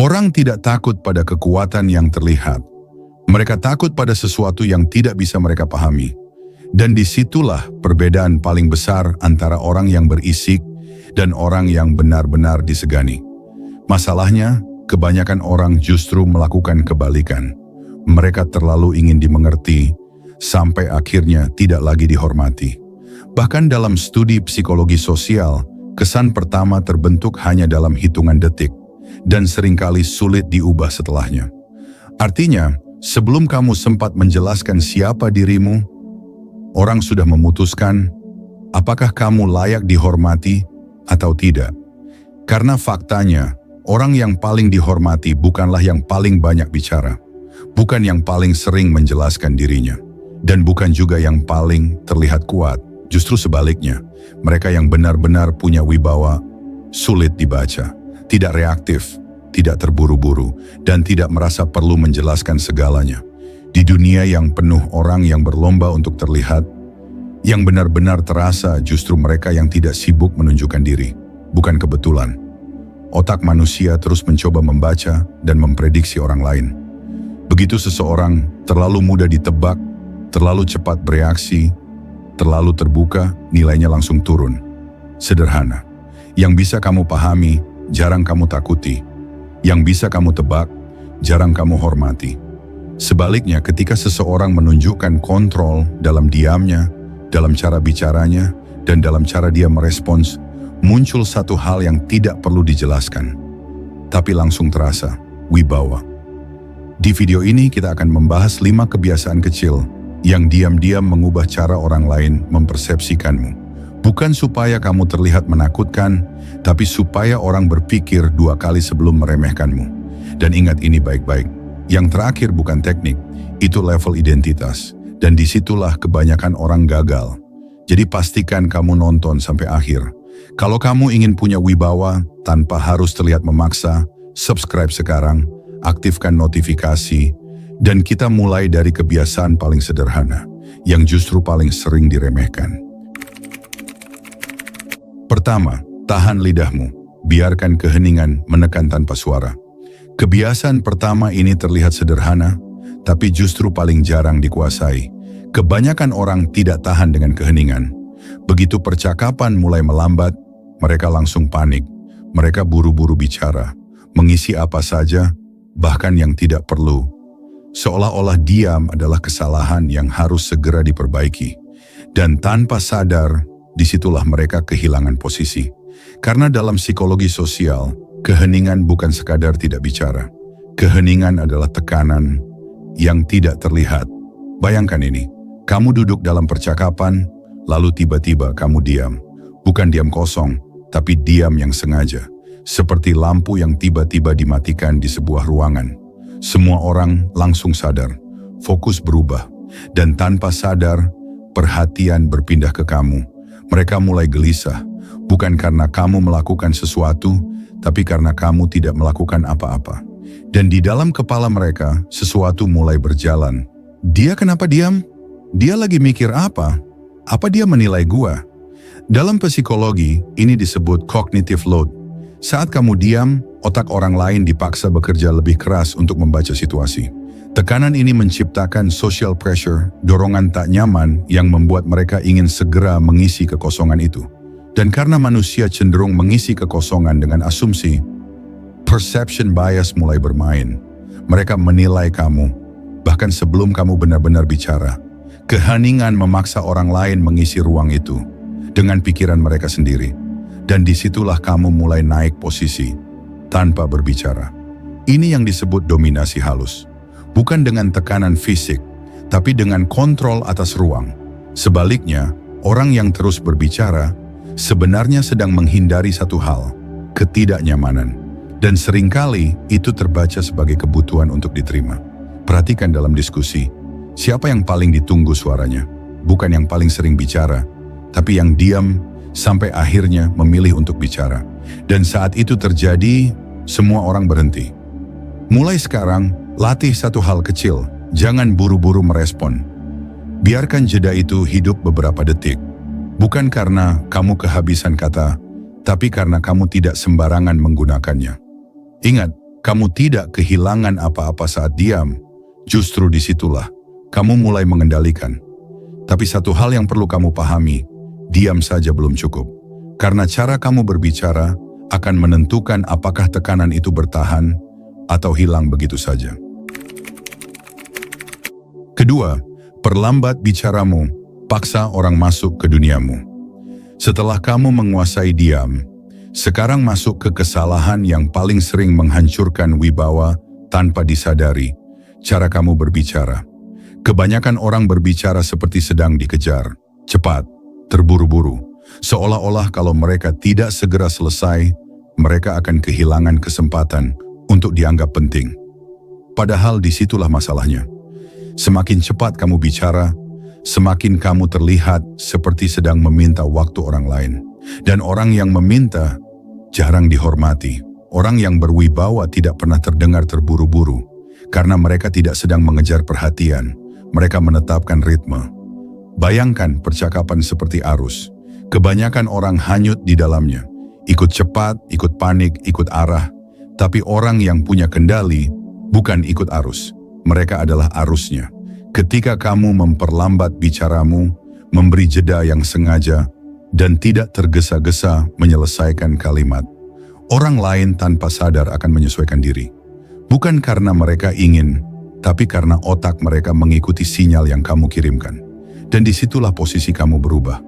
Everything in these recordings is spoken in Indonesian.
Orang tidak takut pada kekuatan yang terlihat. Mereka takut pada sesuatu yang tidak bisa mereka pahami. Dan disitulah perbedaan paling besar antara orang yang berisik dan orang yang benar-benar disegani. Masalahnya, kebanyakan orang justru melakukan kebalikan. Mereka terlalu ingin dimengerti, sampai akhirnya tidak lagi dihormati. Bahkan dalam studi psikologi sosial, kesan pertama terbentuk hanya dalam hitungan detik, dan seringkali sulit diubah setelahnya. Artinya, sebelum kamu sempat menjelaskan siapa dirimu, orang sudah memutuskan apakah kamu layak dihormati atau tidak. Karena faktanya, orang yang paling dihormati bukanlah yang paling banyak bicara, bukan yang paling sering menjelaskan dirinya, dan bukan juga yang paling terlihat kuat. Justru sebaliknya, mereka yang benar-benar punya wibawa sulit dibaca, tidak reaktif, tidak terburu-buru, dan tidak merasa perlu menjelaskan segalanya. Di dunia yang penuh orang yang berlomba untuk terlihat, yang benar-benar terasa justru mereka yang tidak sibuk menunjukkan diri. Bukan kebetulan. Otak manusia terus mencoba membaca dan memprediksi orang lain. Begitu seseorang terlalu mudah ditebak, terlalu cepat bereaksi, terlalu terbuka, nilainya langsung turun. Sederhana. Yang bisa kamu pahami, jarang kamu takuti. Yang bisa kamu tebak, jarang kamu hormati. Sebaliknya, ketika seseorang menunjukkan kontrol dalam diamnya, dalam cara bicaranya, dan dalam cara dia merespons, muncul satu hal yang tidak perlu dijelaskan, tapi langsung terasa, wibawa. Di video ini kita akan membahas 5 kebiasaan kecil yang diam-diam mengubah cara orang lain mempersepsikanmu. Bukan supaya kamu terlihat menakutkan, tapi supaya orang berpikir 2 kali sebelum meremehkanmu. Dan ingat ini baik-baik, yang terakhir bukan teknik, itu level identitas. Dan disitulah kebanyakan orang gagal. Jadi pastikan kamu nonton sampai akhir. Kalau kamu ingin punya wibawa tanpa harus terlihat memaksa, subscribe sekarang, aktifkan notifikasi, dan kita mulai dari kebiasaan paling sederhana, yang justru paling sering diremehkan. Pertama, tahan lidahmu, biarkan keheningan menekan tanpa suara. Kebiasaan pertama ini terlihat sederhana, tapi justru paling jarang dikuasai. Kebanyakan orang tidak tahan dengan keheningan. Begitu percakapan mulai melambat, mereka langsung panik. Mereka buru-buru bicara, mengisi apa saja, bahkan yang tidak perlu. Seolah-olah diam adalah kesalahan yang harus segera diperbaiki. Dan tanpa sadar, disitulah mereka kehilangan posisi. Karena dalam psikologi sosial, keheningan bukan sekadar tidak bicara. Keheningan adalah tekanan yang tidak terlihat. Bayangkan ini, kamu duduk dalam percakapan, lalu tiba-tiba kamu diam. Bukan diam kosong, tapi diam yang sengaja. Seperti lampu yang tiba-tiba dimatikan di sebuah ruangan. Semua orang langsung sadar, fokus berubah, dan tanpa sadar, perhatian berpindah ke kamu. Mereka mulai gelisah, bukan karena kamu melakukan sesuatu, tapi karena kamu tidak melakukan apa-apa. Dan di dalam kepala mereka, sesuatu mulai berjalan. Dia kenapa diam? Dia lagi mikir apa? Apa dia menilai gua? Dalam psikologi, ini disebut cognitive load. Saat kamu diam, otak orang lain dipaksa bekerja lebih keras untuk membaca situasi. Tekanan ini menciptakan social pressure, dorongan tak nyaman yang membuat mereka ingin segera mengisi kekosongan itu. Dan karena manusia cenderung mengisi kekosongan dengan asumsi, perception bias mulai bermain. Mereka menilai kamu, bahkan sebelum kamu benar-benar bicara. Keheningan memaksa orang lain mengisi ruang itu dengan pikiran mereka sendiri. Dan disitulah kamu mulai naik posisi tanpa berbicara. Ini yang disebut dominasi halus. Bukan dengan tekanan fisik, tapi dengan kontrol atas ruang. Sebaliknya, orang yang terus berbicara sebenarnya sedang menghindari satu hal, ketidaknyamanan. Dan seringkali itu terbaca sebagai kebutuhan untuk diterima. Perhatikan dalam diskusi, siapa yang paling ditunggu suaranya? Bukan yang paling sering bicara, tapi yang diam sampai akhirnya memilih untuk bicara. Dan saat itu terjadi, semua orang berhenti. Mulai sekarang, latih satu hal kecil, jangan buru-buru merespon. Biarkan jeda itu hidup beberapa detik. Bukan karena kamu kehabisan kata, tapi karena kamu tidak sembarangan menggunakannya. Ingat, kamu tidak kehilangan apa-apa saat diam, justru disitulah kamu mulai mengendalikan. Tapi satu hal yang perlu kamu pahami, diam saja belum cukup. Karena cara kamu berbicara akan menentukan apakah tekanan itu bertahan atau hilang begitu saja. Kedua, perlambat bicaramu, paksa orang masuk ke duniamu. Setelah kamu menguasai diam, sekarang masuk ke kesalahan yang paling sering menghancurkan wibawa tanpa disadari, cara kamu berbicara. Kebanyakan orang berbicara seperti sedang dikejar, cepat, terburu-buru, seolah-olah kalau mereka tidak segera selesai, mereka akan kehilangan kesempatan untuk dianggap penting. Padahal disitulah masalahnya. Semakin cepat kamu bicara, semakin kamu terlihat seperti sedang meminta waktu orang lain. Dan orang yang meminta jarang dihormati. Orang yang berwibawa tidak pernah terdengar terburu-buru, karena mereka tidak sedang mengejar perhatian. Mereka menetapkan ritme. Bayangkan percakapan seperti arus. Kebanyakan orang hanyut di dalamnya. Ikut cepat, ikut panik, ikut arah. Tapi orang yang punya kendali bukan ikut arus. Mereka adalah arusnya. Ketika kamu memperlambat bicaramu, memberi jeda yang sengaja, dan tidak tergesa-gesa menyelesaikan kalimat, orang lain tanpa sadar akan menyesuaikan diri. Bukan karena mereka ingin, tapi karena otak mereka mengikuti sinyal yang kamu kirimkan. Dan disitulah posisi kamu berubah.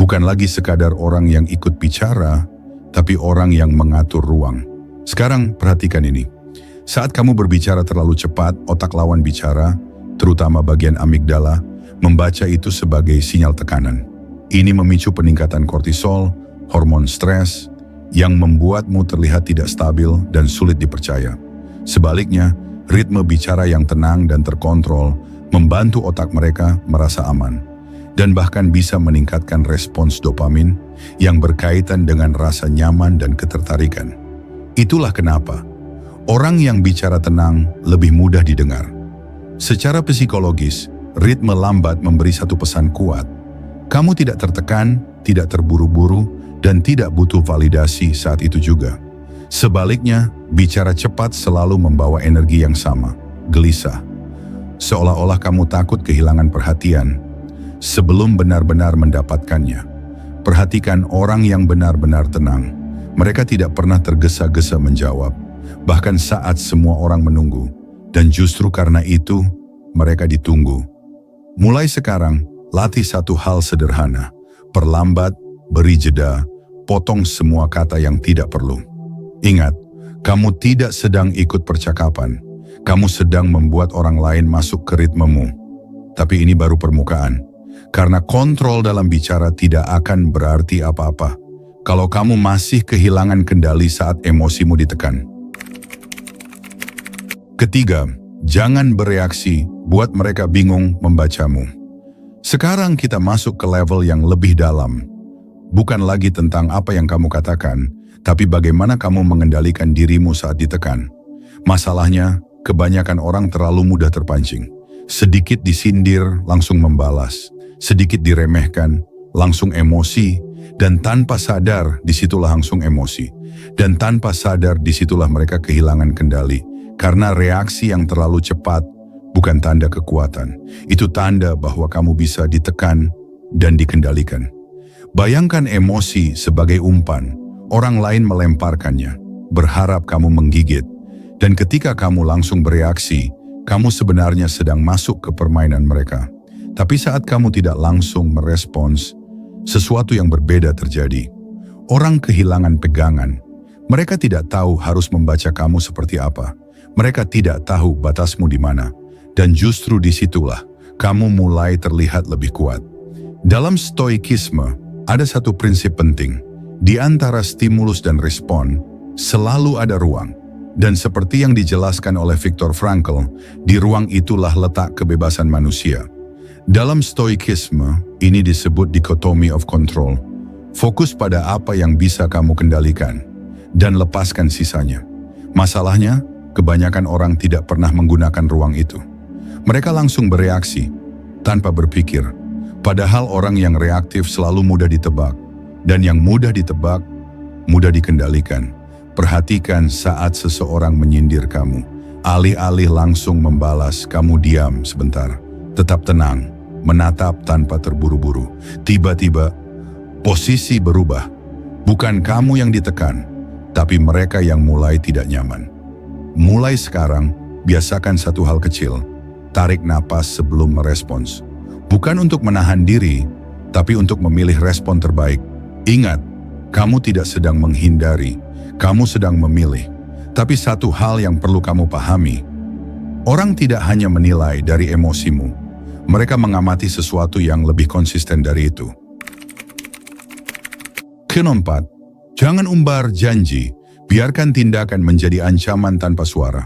Bukan lagi sekadar orang yang ikut bicara, tapi orang yang mengatur ruang. Sekarang perhatikan ini. Saat kamu berbicara terlalu cepat, otak lawan bicara, terutama bagian amigdala, membaca itu sebagai sinyal tekanan. Ini memicu peningkatan kortisol, hormon stres, yang membuatmu terlihat tidak stabil dan sulit dipercaya. Sebaliknya, ritme bicara yang tenang dan terkontrol membantu otak mereka merasa aman, dan bahkan bisa meningkatkan respons dopamin yang berkaitan dengan rasa nyaman dan ketertarikan. Itulah kenapa orang yang bicara tenang lebih mudah didengar. Secara psikologis, ritme lambat memberi satu pesan kuat. Kamu tidak tertekan, tidak terburu-buru, dan tidak butuh validasi saat itu juga. Sebaliknya, bicara cepat selalu membawa energi yang sama, gelisah. Seolah-olah kamu takut kehilangan perhatian sebelum benar-benar mendapatkannya. Perhatikan orang yang benar-benar tenang. Mereka tidak pernah tergesa-gesa menjawab, bahkan saat semua orang menunggu. Dan justru karena itu, mereka ditunggu. Mulai sekarang, latih satu hal sederhana. Perlambat, beri jeda, potong semua kata yang tidak perlu. Ingat, kamu tidak sedang ikut percakapan. Kamu sedang membuat orang lain masuk ke ritmemu. Tapi ini baru permukaan. Karena kontrol dalam bicara tidak akan berarti apa-apa kalau kamu masih kehilangan kendali saat emosimu ditekan. Ketiga, jangan bereaksi buat mereka bingung membacamu. Sekarang kita masuk ke level yang lebih dalam. Bukan lagi tentang apa yang kamu katakan, tapi bagaimana kamu mengendalikan dirimu saat ditekan. Masalahnya, kebanyakan orang terlalu mudah terpancing. Sedikit disindir, langsung membalas. Sedikit diremehkan, langsung emosi. Dan tanpa sadar, disitulah langsung emosi. Dan tanpa sadar, disitulah mereka kehilangan kendali. Karena reaksi yang terlalu cepat bukan tanda kekuatan. Itu tanda bahwa kamu bisa ditekan dan dikendalikan. Bayangkan emosi sebagai umpan. Orang lain melemparkannya, berharap kamu menggigit. Dan ketika kamu langsung bereaksi, kamu sebenarnya sedang masuk ke permainan mereka. Tapi saat kamu tidak langsung merespons, sesuatu yang berbeda terjadi. Orang kehilangan pegangan. Mereka tidak tahu harus membaca kamu seperti apa. Mereka tidak tahu batasmu di mana. Dan justru disitulah kamu mulai terlihat lebih kuat. Dalam stoikisme, ada satu prinsip penting. Di antara stimulus dan respon, selalu ada ruang. Dan seperti yang dijelaskan oleh Viktor Frankl, di ruang itulah letak kebebasan manusia. Dalam stoikisme, ini disebut dikotomi of control. Fokus pada apa yang bisa kamu kendalikan, dan lepaskan sisanya. Masalahnya, kebanyakan orang tidak pernah menggunakan ruang itu. Mereka langsung bereaksi, tanpa berpikir. Padahal orang yang reaktif selalu mudah ditebak. Dan yang mudah ditebak, mudah dikendalikan. Perhatikan saat seseorang menyindir kamu. Alih-alih langsung membalas, kamu diam sebentar. Tetap tenang, menatap tanpa terburu-buru. Tiba-tiba, posisi berubah. Bukan kamu yang ditekan, tapi mereka yang mulai tidak nyaman. Mulai sekarang, biasakan satu hal kecil. Tarik napas sebelum merespons. Bukan untuk menahan diri, tapi untuk memilih respon terbaik. Ingat, kamu tidak sedang menghindari, kamu sedang memilih. Tapi satu hal yang perlu kamu pahami, orang tidak hanya menilai dari emosimu, mereka mengamati sesuatu yang lebih konsisten dari itu. Keempat, jangan umbar janji, biarkan tindakan menjadi ancaman tanpa suara.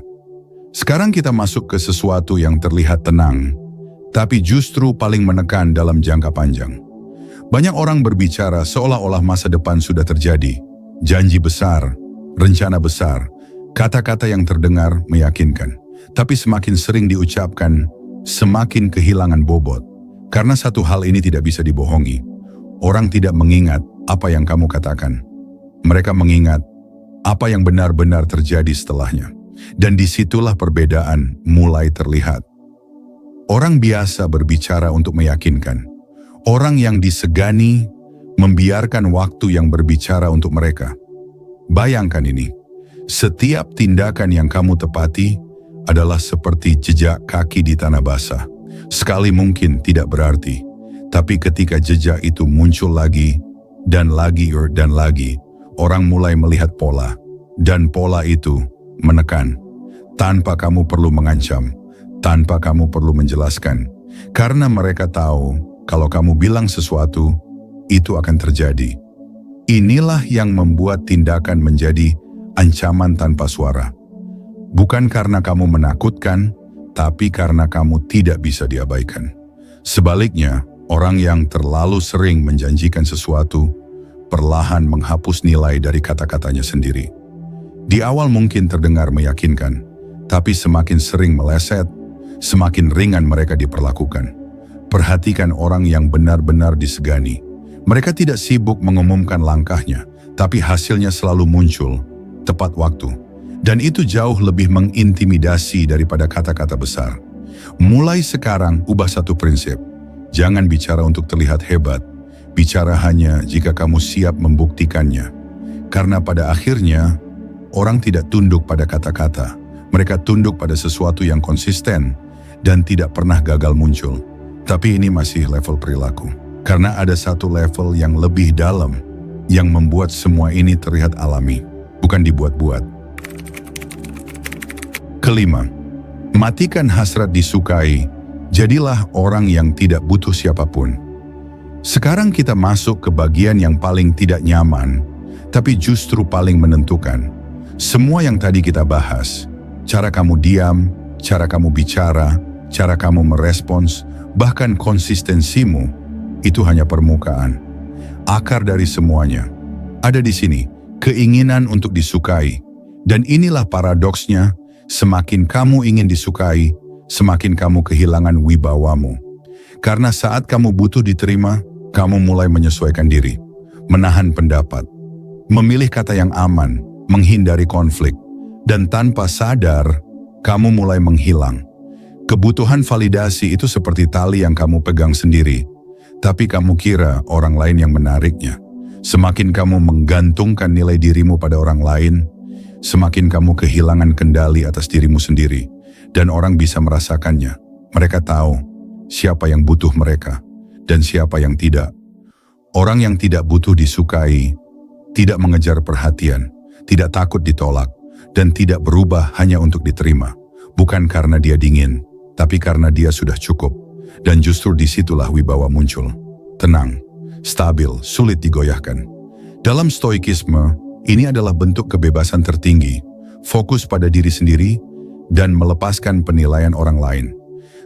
Sekarang kita masuk ke sesuatu yang terlihat tenang, tapi justru paling menekan dalam jangka panjang. Banyak orang berbicara seolah-olah masa depan sudah terjadi. Janji besar, rencana besar, kata-kata yang terdengar meyakinkan. Tapi semakin sering diucapkan, semakin kehilangan bobot. Karena satu hal ini tidak bisa dibohongi. Orang tidak mengingat apa yang kamu katakan. Mereka mengingat apa yang benar-benar terjadi setelahnya. Dan disitulah perbedaan mulai terlihat. Orang biasa berbicara untuk meyakinkan. Orang yang disegani membiarkan waktu yang berbicara untuk mereka. Bayangkan ini, setiap tindakan yang kamu tepati adalah seperti jejak kaki di tanah basah. Sekali mungkin tidak berarti, tapi ketika jejak itu muncul lagi, dan lagi, orang mulai melihat pola, dan pola itu menekan. Tanpa kamu perlu mengancam, tanpa kamu perlu menjelaskan. Karena mereka tahu, kalau kamu bilang sesuatu, itu akan terjadi. Inilah yang membuat tindakan menjadi ancaman tanpa suara. Bukan karena kamu menakutkan, tapi karena kamu tidak bisa diabaikan. Sebaliknya, orang yang terlalu sering menjanjikan sesuatu, perlahan menghapus nilai dari kata-katanya sendiri. Di awal mungkin terdengar meyakinkan, tapi semakin sering meleset, semakin ringan mereka diperlakukan. Perhatikan orang yang benar-benar disegani. Mereka tidak sibuk mengumumkan langkahnya, tapi hasilnya selalu muncul, tepat waktu. Dan itu jauh lebih mengintimidasi daripada kata-kata besar. Mulai sekarang, ubah satu prinsip. Jangan bicara untuk terlihat hebat. Bicara hanya jika kamu siap membuktikannya. Karena pada akhirnya, orang tidak tunduk pada kata-kata. Mereka tunduk pada sesuatu yang konsisten dan tidak pernah gagal muncul. Tapi ini masih level perilaku. Karena ada satu level yang lebih dalam yang membuat semua ini terlihat alami, bukan dibuat-buat. Kelima, matikan hasrat disukai, jadilah orang yang tidak butuh siapapun. Sekarang kita masuk ke bagian yang paling tidak nyaman, tapi justru paling menentukan. Semua yang tadi kita bahas, cara kamu diam, cara kamu bicara, cara kamu merespons, bahkan konsistensimu, itu hanya permukaan. Akar dari semuanya ada di sini, keinginan untuk disukai. Dan inilah paradoksnya, semakin kamu ingin disukai, semakin kamu kehilangan wibawamu. Karena saat kamu butuh diterima, kamu mulai menyesuaikan diri, menahan pendapat, memilih kata yang aman, menghindari konflik, dan tanpa sadar, kamu mulai menghilang. Kebutuhan validasi itu seperti tali yang kamu pegang sendiri, tapi kamu kira orang lain yang menariknya. Semakin kamu menggantungkan nilai dirimu pada orang lain, semakin kamu kehilangan kendali atas dirimu sendiri. Dan orang bisa merasakannya. Mereka tahu siapa yang butuh mereka dan siapa yang tidak. Orang yang tidak butuh disukai, tidak mengejar perhatian, tidak takut ditolak, dan tidak berubah hanya untuk diterima. Bukan karena dia dingin, tapi karena dia sudah cukup. Dan justru disitulah wibawa muncul. Tenang, stabil, sulit digoyahkan. Dalam stoikisme, ini adalah bentuk kebebasan tertinggi, fokus pada diri sendiri, dan melepaskan penilaian orang lain.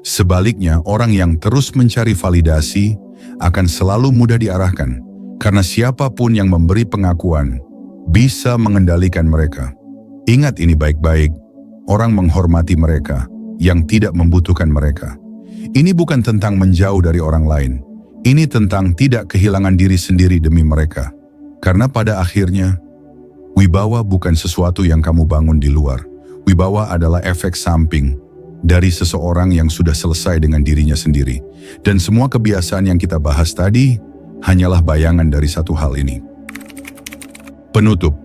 Sebaliknya, orang yang terus mencari validasi akan selalu mudah diarahkan, karena siapapun yang memberi pengakuan bisa mengendalikan mereka. Ingat ini baik-baik, orang menghormati mereka yang tidak membutuhkan mereka. Ini bukan tentang menjauh dari orang lain. Ini tentang tidak kehilangan diri sendiri demi mereka. Karena pada akhirnya, Wibawa bukan sesuatu yang kamu bangun di luar. Wibawa adalah efek samping dari seseorang yang sudah selesai dengan dirinya sendiri. Dan semua kebiasaan yang kita bahas tadi hanyalah bayangan dari satu hal ini. Penutup.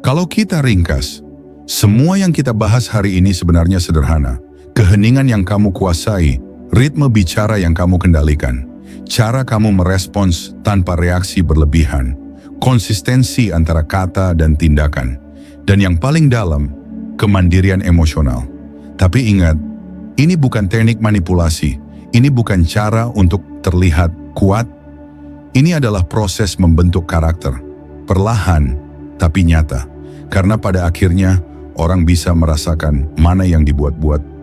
Kalau kita ringkas, semua yang kita bahas hari ini sebenarnya sederhana. Keheningan yang kamu kuasai, ritme bicara yang kamu kendalikan, cara kamu merespons tanpa reaksi berlebihan, konsistensi antara kata dan tindakan, dan yang paling dalam, kemandirian emosional. Tapi ingat, ini bukan teknik manipulasi, ini bukan cara untuk terlihat kuat, ini adalah proses membentuk karakter, perlahan tapi nyata. Karena pada akhirnya, orang bisa merasakan mana yang dibuat-buat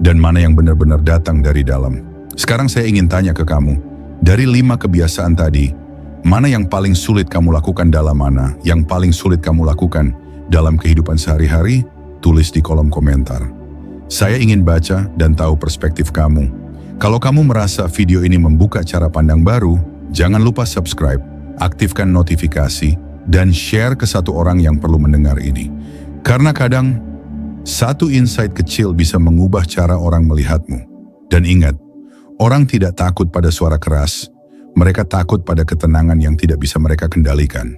dan mana yang benar-benar datang dari dalam. Sekarang saya ingin tanya ke kamu, dari 5 kebiasaan tadi, mana yang paling sulit kamu lakukan dalam mana? Yang paling sulit kamu lakukan dalam kehidupan sehari-hari? Tulis di kolom komentar. Saya ingin baca dan tahu perspektif kamu. Kalau kamu merasa video ini membuka cara pandang baru, jangan lupa subscribe, aktifkan notifikasi, dan share ke satu orang yang perlu mendengar ini. Karena kadang, satu insight kecil bisa mengubah cara orang melihatmu. Dan ingat, orang tidak takut pada suara keras, mereka takut pada ketenangan yang tidak bisa mereka kendalikan.